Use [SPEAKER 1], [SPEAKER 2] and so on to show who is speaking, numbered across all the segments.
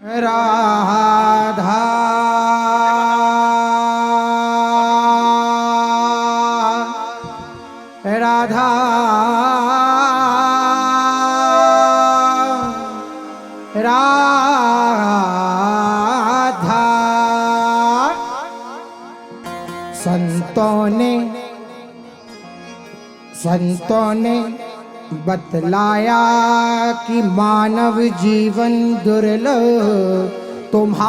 [SPEAKER 1] राधा राधा राधा। संतों ने बतलाया कि मानव जीवन दुर्लभ तुम्हारा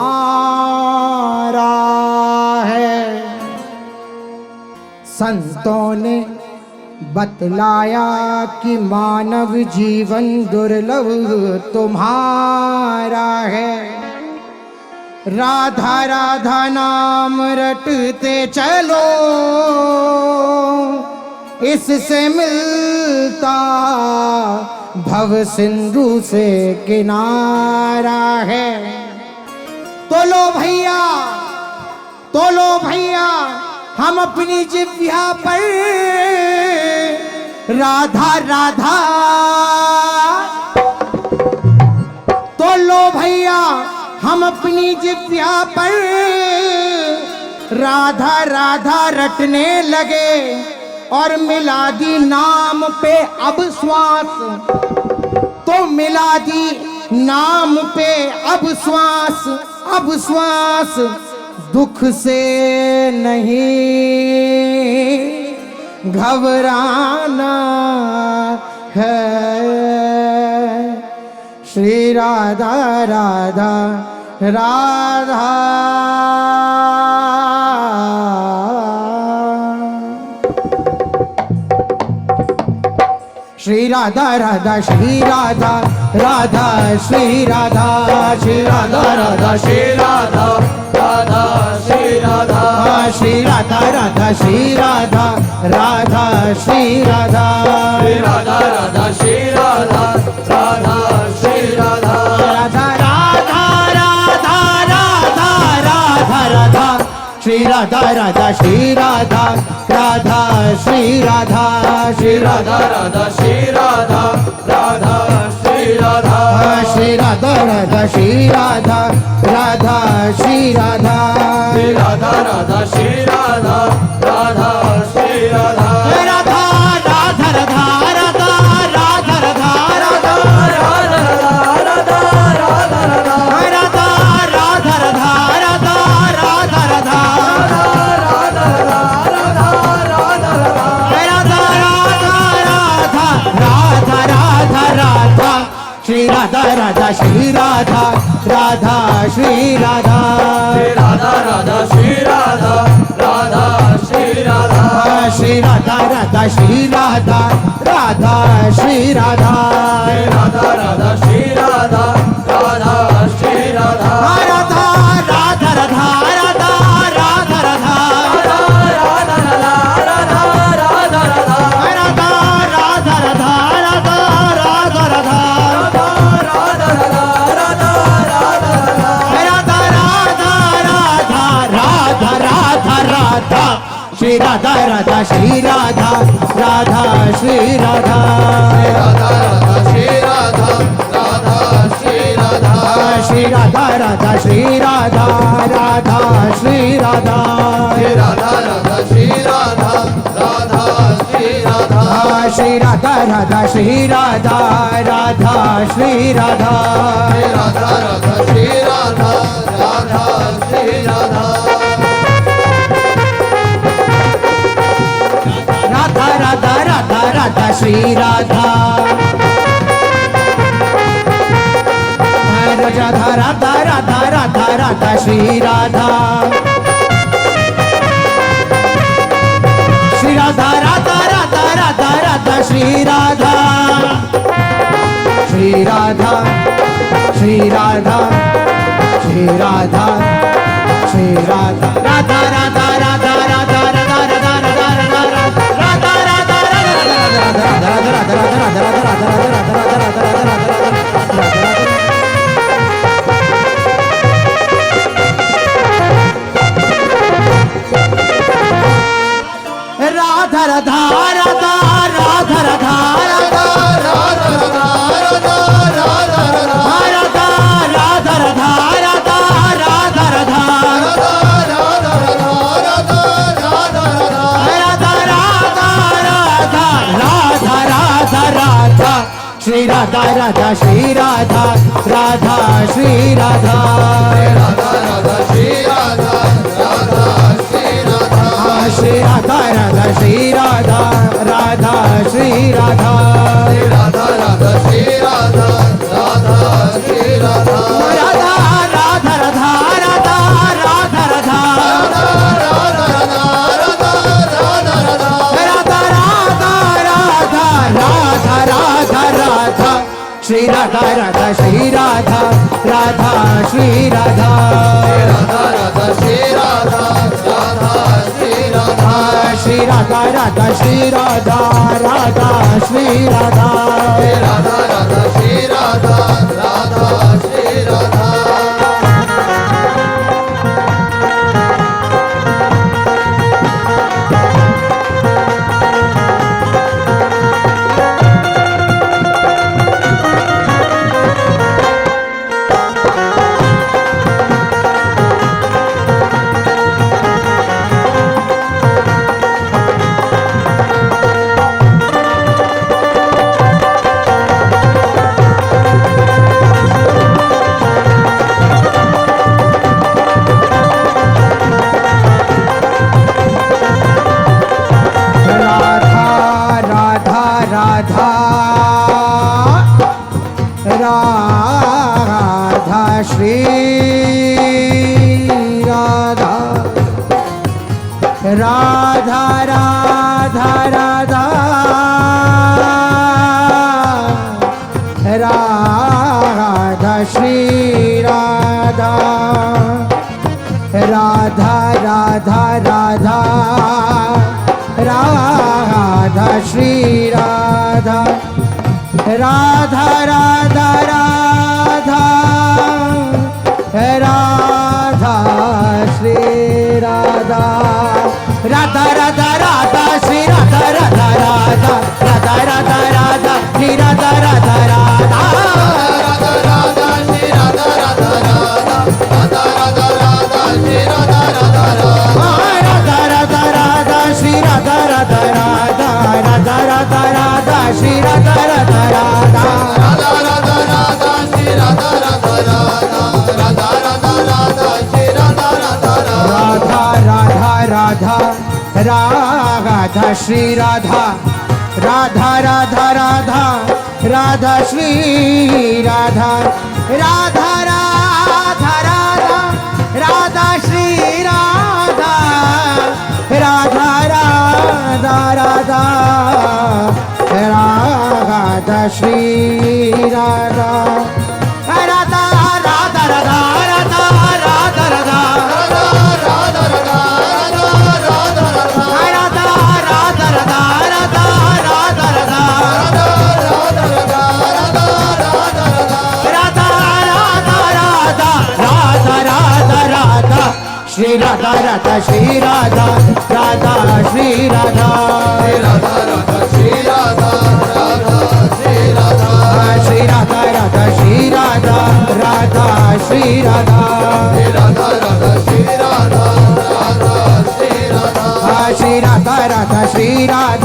[SPEAKER 1] है। संतों ने बतलाया कि मानव जीवन दुर्लभ तुम्हारा है। राधा राधा नाम रटते चलो, इससे मिलता भव सिंधु से किनारा है। तो लो भैया हम अपनी जिह्वा पर राधा राधा, तो लो भैया हम अपनी जिह्वा पर राधा राधा रटने लगे और मिला दी नाम पे अब श्वास। तो मिला दी नाम पे अब श्वास दुख से नहीं घबराना है। श्री राधा राधा राधा। श्री राधा राधा श्री राधा राधा श्री राधा, श्री राधा राधा श्री राधा राधा श्री राधा, श्री राधा राधा श्री राधा राधा श्री राधा, श्री राधा राधा श्री राधा राधा श्री राधा, राधा राधा राधा राधा राधा राधा। श्री राधा राधा श्री राधा राधा श्री राधा, श्री राधा राधा श्री राधा राधा श्री राधा, श्री राधा राधा श्री राधा राधा श्री राधा, श्री राधा राधा श्री राधा राधा श्री राधा, राधा राधा राधा राधा राधा राधा राधा राधा राधा राधा राधा राधा राधा राधा राधा। श्री राधा राधा श्री राधा राधा श्री राधा, श्री राधा राधा श्री राधा राधा श्री राधा, श्री राधा राधा श्री राधा राधा श्री राधा, राधा राधा श्री राधा राधा श्री राधा, राधा राधा राधा राधा राधा राधा श्री राधा राधा श्री राधा राधा श्री राधा, राधा राधा श्री राधा राधा श्री राधा, श्री राधा राधा श्री राधा राधा श्री राधा, राधा राधा श्री राधा राधा श्री राधा, श्री राधा राधा श्री राधा राधा श्री राधा, राधा राधा श्री राधा राधा श्री राधा, राधा राधा राधा राधा श्री राधा, राधा राधा राधा राधा राधा श्री राधा, श्री राधा राधा राधा राधा राधा श्री राधा, श्री राधा श्री राधा श्री राधा श्री राधा, राधा राधा राधा राधा राधा राधा राधा राधा राधा राधा राधा राधा राधा राधा राधा राधा राधा राधा श्री राधा
[SPEAKER 2] राधा राधा श्री राधा राधा श्री राधा
[SPEAKER 1] श्री राधा राधा श्री राधा राधा श्री राधा
[SPEAKER 2] राधा राधा श्री राधा राधा श्री राधा
[SPEAKER 1] राधा राधा राधा राधा राधा राधा राधा राधा राधा श्री राधा राधा श्री राधा राधा श्री राधा
[SPEAKER 2] राधा राधा श्री राधा राधा श्री राधा
[SPEAKER 1] श्री राधा राधा श्री राधा राधा श्री राधा
[SPEAKER 2] राधा राधा श्री राधा राधा श्री राधा
[SPEAKER 1] राधा श्री राधा राधा राधा राधा राधा श्री राधा राधा राधा राधा राधा श्री राधा राधा राधा राधा राधा श्री राधा राधा राधा राधा श्री राधा राधा राधा राधा राधा राधा श्री राधा राधा राधा
[SPEAKER 2] राधा राधा श्री राधा राधा राधा राधा राधा राधा श्री राधा राधा राधा
[SPEAKER 1] राधा राधा राधा श्री राधा राधा राधा राधा राधा राधा श्री राधा राधा राधा
[SPEAKER 2] राधा राधा राधा श्री राधा राधा राधा राधा राधा राधा श्री राधा राधा राधा
[SPEAKER 1] राधा राधा राधा श्री राधा राधा राधा राधा राधा श्री राधा राधा राधा राधा राधा श्री राधा राधा राधा राधा राधा श्री राधा राधा राधा राधा राधा राधा राधा श्री राधा राधा श्री राधा राधा श्री राधा
[SPEAKER 2] राधा राधा श्री राधा राधा श्री राधा
[SPEAKER 1] श्री राधा राधा श्री राधा राधा श्री राधा
[SPEAKER 2] राधा राधा श्री राधा राधा श्री राधा
[SPEAKER 1] श्री राधा राधा श्री राधा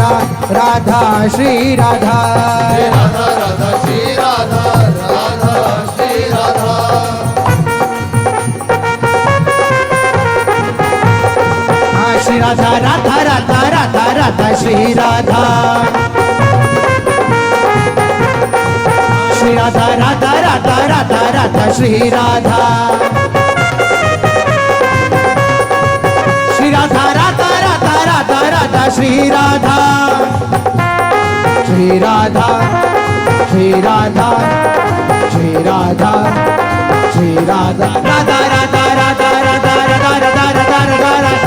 [SPEAKER 1] राधा श्री राधा
[SPEAKER 2] राधा राधा श्री राधा राधा श्री राधा
[SPEAKER 1] श्री राधा राधा राधा राधा राधा श्री राधा श्री राधा राधा राधा राधा राधा श्री राधा श्री राधा राधा राधा राधा राधा श्री राधा श्री राधा श्री राधा श्री राधा श्री राधा राधा राधा राधा राधा राधा राधा राधा राधा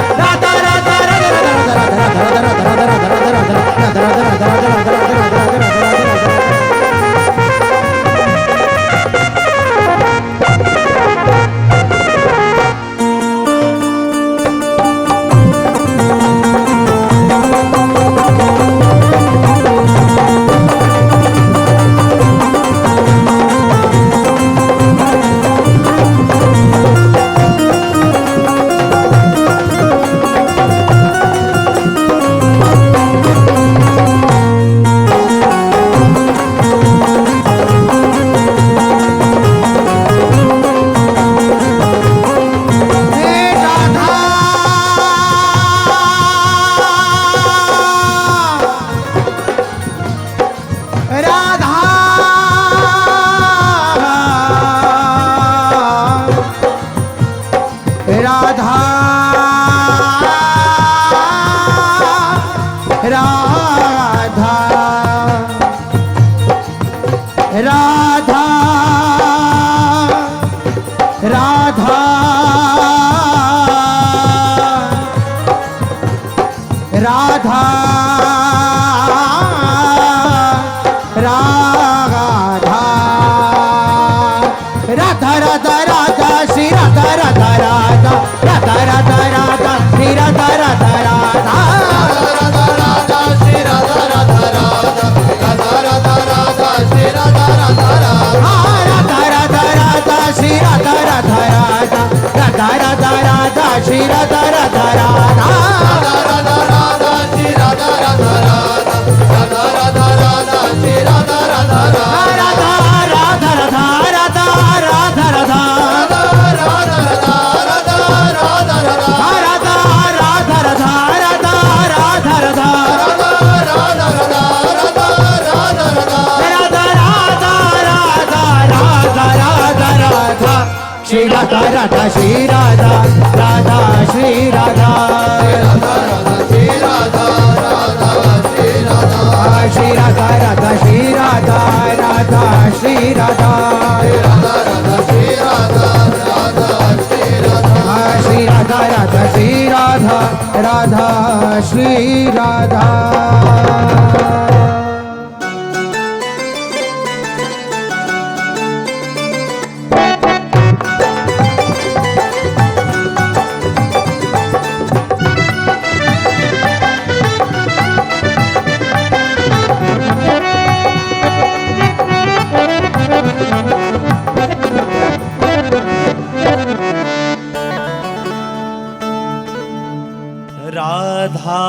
[SPEAKER 1] श्री राधा राधा राधा
[SPEAKER 2] राधा राधा श्री राधा राधा राधा राधा राधा राधा श्री राधा राधा राधा
[SPEAKER 1] राधा राधा राधा राधा राधा राधा श्री राधा राधा श्री राधा राधा श्री राधा
[SPEAKER 2] श्री राधा राधा श्री राधा
[SPEAKER 1] श्री राधा राधा श्री राधा राधा श्री राधा
[SPEAKER 2] राधा राधा श्री राधा राधा श्री राधा
[SPEAKER 1] श्री राधा राधा श्री राधा राधा श्री राधा
[SPEAKER 3] राधा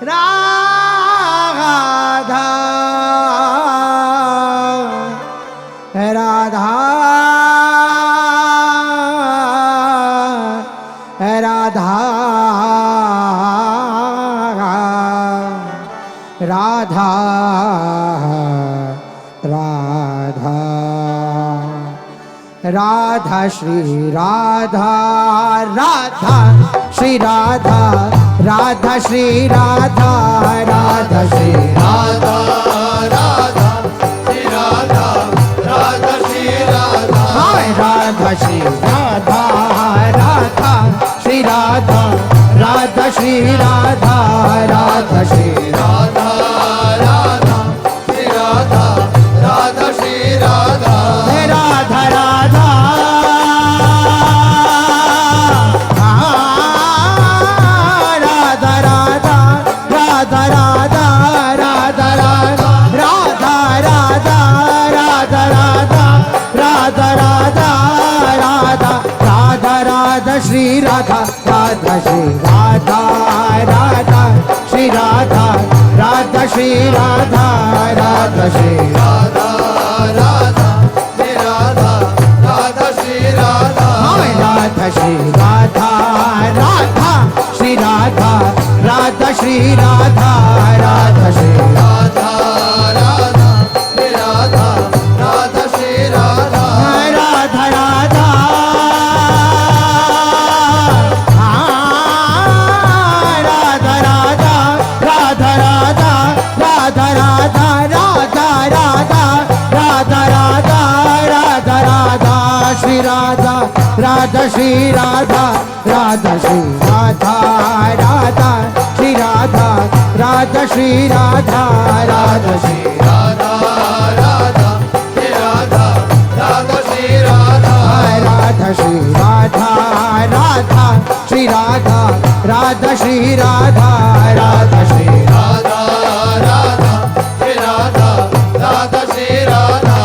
[SPEAKER 3] राधा राधा राधा
[SPEAKER 1] राधा राधा राधा श्री राधा राधा श्री राधा राधा श्री राधा राधा श्री
[SPEAKER 2] राधा राधा श्री राधा राधा श्री राधा
[SPEAKER 1] राधा श्री राधा राधा श्री राधा राधा श्री राधा राधा श्री
[SPEAKER 2] राधा राधा श्री राधा राधा श्री राधा
[SPEAKER 1] राधा राधा राधा राधा राधा राधा राधा राधा राधा राधा राधा राधा राधा राधा राधा राधा राधा श्री राधा राधा श्री राधा राधा श्री राधा राधा श्री राधा राधा श्री
[SPEAKER 2] राधा राधा श्री राधा राधा श्री राधा
[SPEAKER 1] राधा श्री राधा राधा श्री राधा राधा श्री राधा राधा श्री
[SPEAKER 2] राधा राधा श्री राधा राधा श्री राधा
[SPEAKER 1] राधा राधा राधा राधा राधा राधा राधा राधा राधा राधा राधा राधा राधा राधा श्री राधा राधा श्री राधा राधा श्री राधा राधा श्री राधा राधा श्री राधा राधा श्री
[SPEAKER 2] राधा राधा श्री राधा राधा श्री राधा
[SPEAKER 1] राधा श्री राधा राधा श्री राधा राधा श्री राधा राधा श्री
[SPEAKER 2] राधा राधा श्री राधा राधा श्री राधा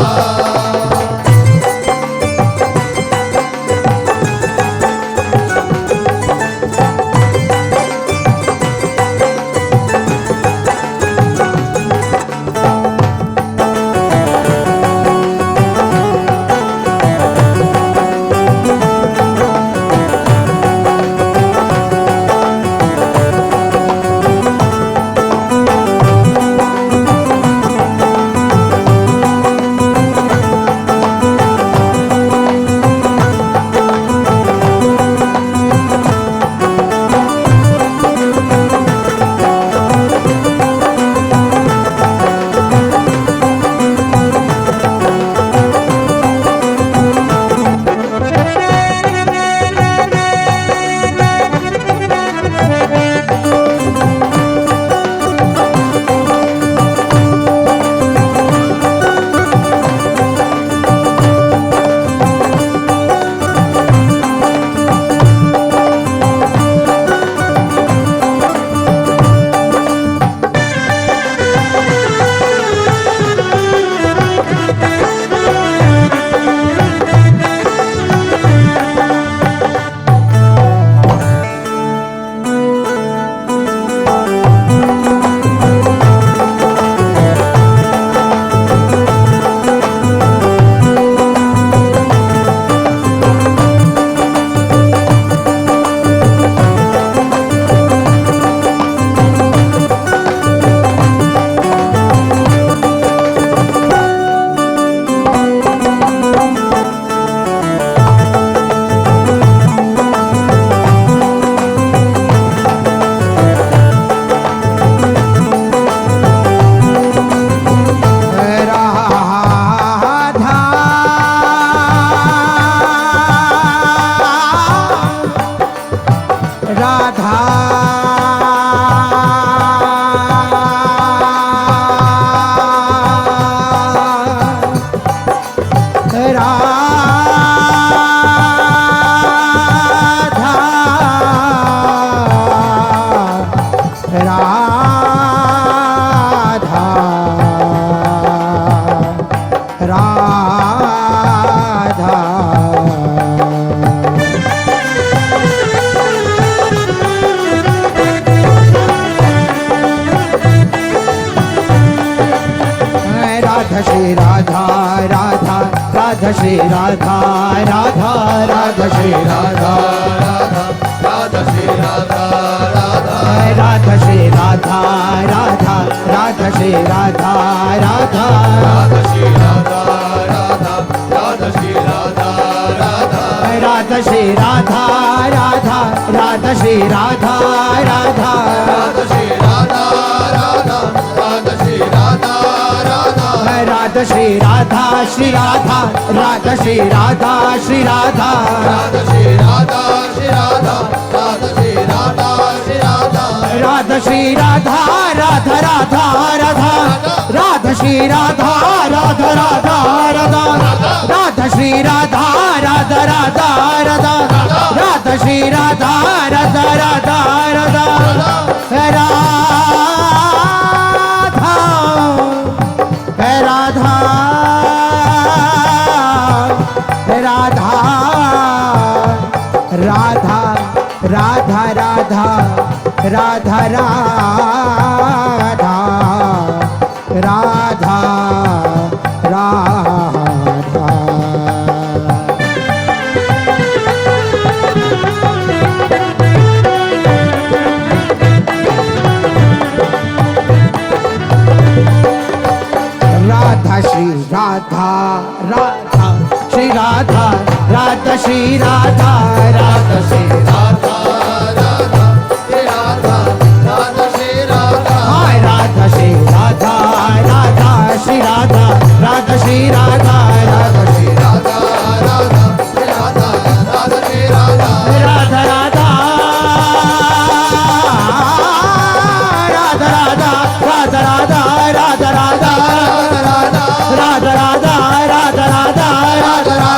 [SPEAKER 1] श्री राधा राधा राधा श्री राधा राधा राधा श्री राधा
[SPEAKER 2] राधा श्री राधा राधा
[SPEAKER 1] राधा श्री राधा राधा राधा श्री राधा राधा
[SPEAKER 2] राधा श्री राधा राधा राधा श्री राधा राधा
[SPEAKER 1] राधा श्री राधा राधा राधा श्री राधा राधा
[SPEAKER 2] राधा श्री राधा राधा राधा श्री राधा राधा
[SPEAKER 1] राधा श्री राधा श्री राधा राधा श्री राधा श्री राधा
[SPEAKER 2] राधा श्री राधा श्री राधा राधा श्री राधा श्री राधा
[SPEAKER 1] राधा श्री राधा राधा राधा राधा राधा श्री राधा राधा राधा राधा राधा श्री राधा राधा राधा राधा राधा श्री राधा राधा राधा राधा राधा राधा राधा राधा राधा राधा राधा राधा राधा राधा श्री राधा राधा श्री राधा राधा श्री राधा राधा श्री
[SPEAKER 2] राधा राधा श्री राधा राधा श्री राधा
[SPEAKER 1] हाय राधा श्री राधा राधा श्री राधा राधा श्री राधा राधा श्री
[SPEAKER 2] राधा राधा श्री राधा राधा श्री राधा
[SPEAKER 1] राधा राधा राधा राधा राधा राधा राधा राधा राधा राधा राधा राधा राधा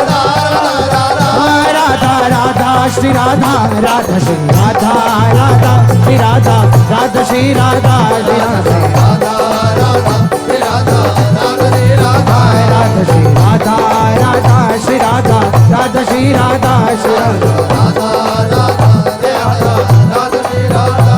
[SPEAKER 1] राधा राधा श्री राधा राधा श्री राधा राधा श्री राधा राधा श्री राधा श्री राधा
[SPEAKER 2] राधा राधा श्री राधा राधा श्री राधा
[SPEAKER 1] राधा श्री राधा राधा श्री राधा राधा श्री राधा श्री राधा
[SPEAKER 2] राधा राधा श्री राधा राधा श्री राधा